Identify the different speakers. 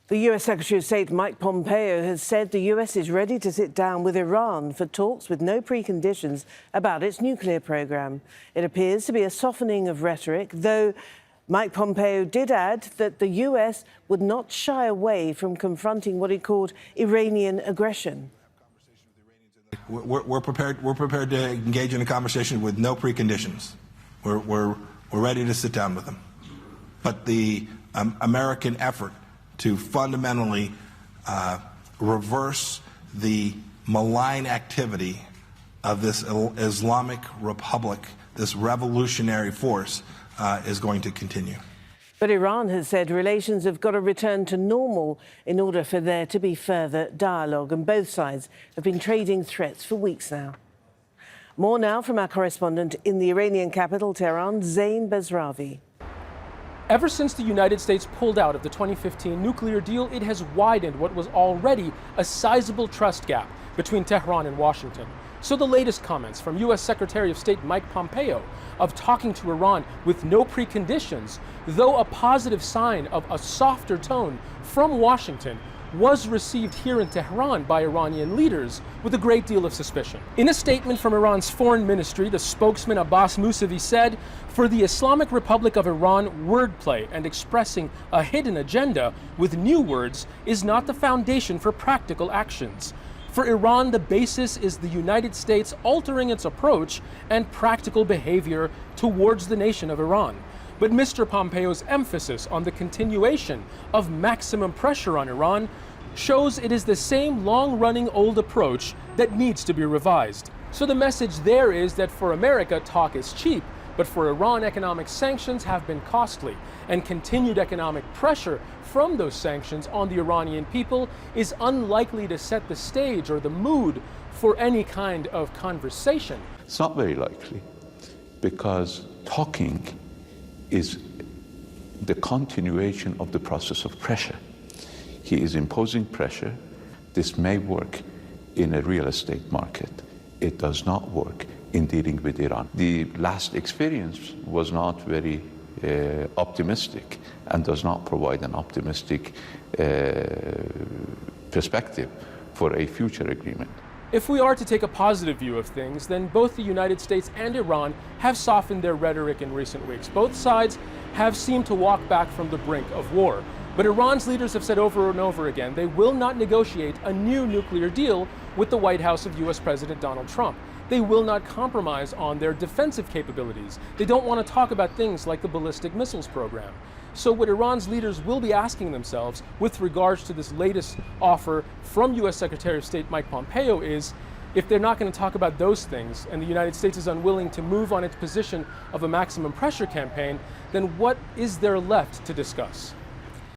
Speaker 1: The US Secretary of State Mike Pompeo has said the US is ready to sit down with Iran for talks with no preconditions about its nuclear program. It appears to be a softening of rhetoric, though Mike Pompeo did add that the US would not shy away from confronting what he called Iranian aggression.
Speaker 2: We're prepared to engage in a conversation with no preconditions. We're ready to sit down with them. But the American effort to fundamentally reverse the malign activity of this Islamic Republic, this revolutionary force, is going to continue.
Speaker 1: But Iran has said relations have got to return to normal in order for there to be further dialogue, and both sides have been trading threats for weeks now. More now from our correspondent in the Iranian capital, Tehran, Zein Basravi.
Speaker 3: Ever since the United States pulled out of the 2015 nuclear deal, it has widened what was already a sizable trust gap between Tehran and Washington. So the latest comments from U.S. Secretary of State Mike Pompeo of talking to Iran with no preconditions, though a positive sign of a softer tone from Washington, was received here in Tehran by Iranian leaders with a great deal of suspicion. In a statement from Iran's foreign ministry, the spokesman Abbas Mousavi said, "For the Islamic Republic of Iran, wordplay and expressing a hidden agenda with new words is not the foundation for practical actions. For Iran, the basis is the United States altering its approach and practical behavior towards the nation of Iran." But Mr. Pompeo's emphasis on the continuation of maximum pressure on Iran shows it is the same long-running old approach that needs to be revised. So the message there is that for America, talk is cheap, but for Iran, economic sanctions have been costly, and continued economic pressure from those sanctions on the Iranian people is unlikely to set the stage or the mood for any kind of conversation.
Speaker 4: It's not very likely, because talking is the continuation of the process of pressure. He is imposing pressure. This may work in a real estate market. It does not work in dealing with Iran. The last experience was not very optimistic and does not provide an optimistic perspective for a future agreement.
Speaker 3: If we are to take a positive view of things, then both the United States and Iran have softened their rhetoric in recent weeks. Both sides have seemed to walk back from the brink of war. But Iran's leaders have said over and over again they will not negotiate a new nuclear deal with the White House of U.S. President Donald Trump. They will not compromise on their defensive capabilities. They don't want to talk about things like the ballistic missiles program. So what Iran's leaders will be asking themselves with regards to this latest offer from U.S. Secretary of State Mike Pompeo is, if they're not going to talk about those things and the United States is unwilling to move on its position of a maximum pressure campaign, then what is there left to discuss?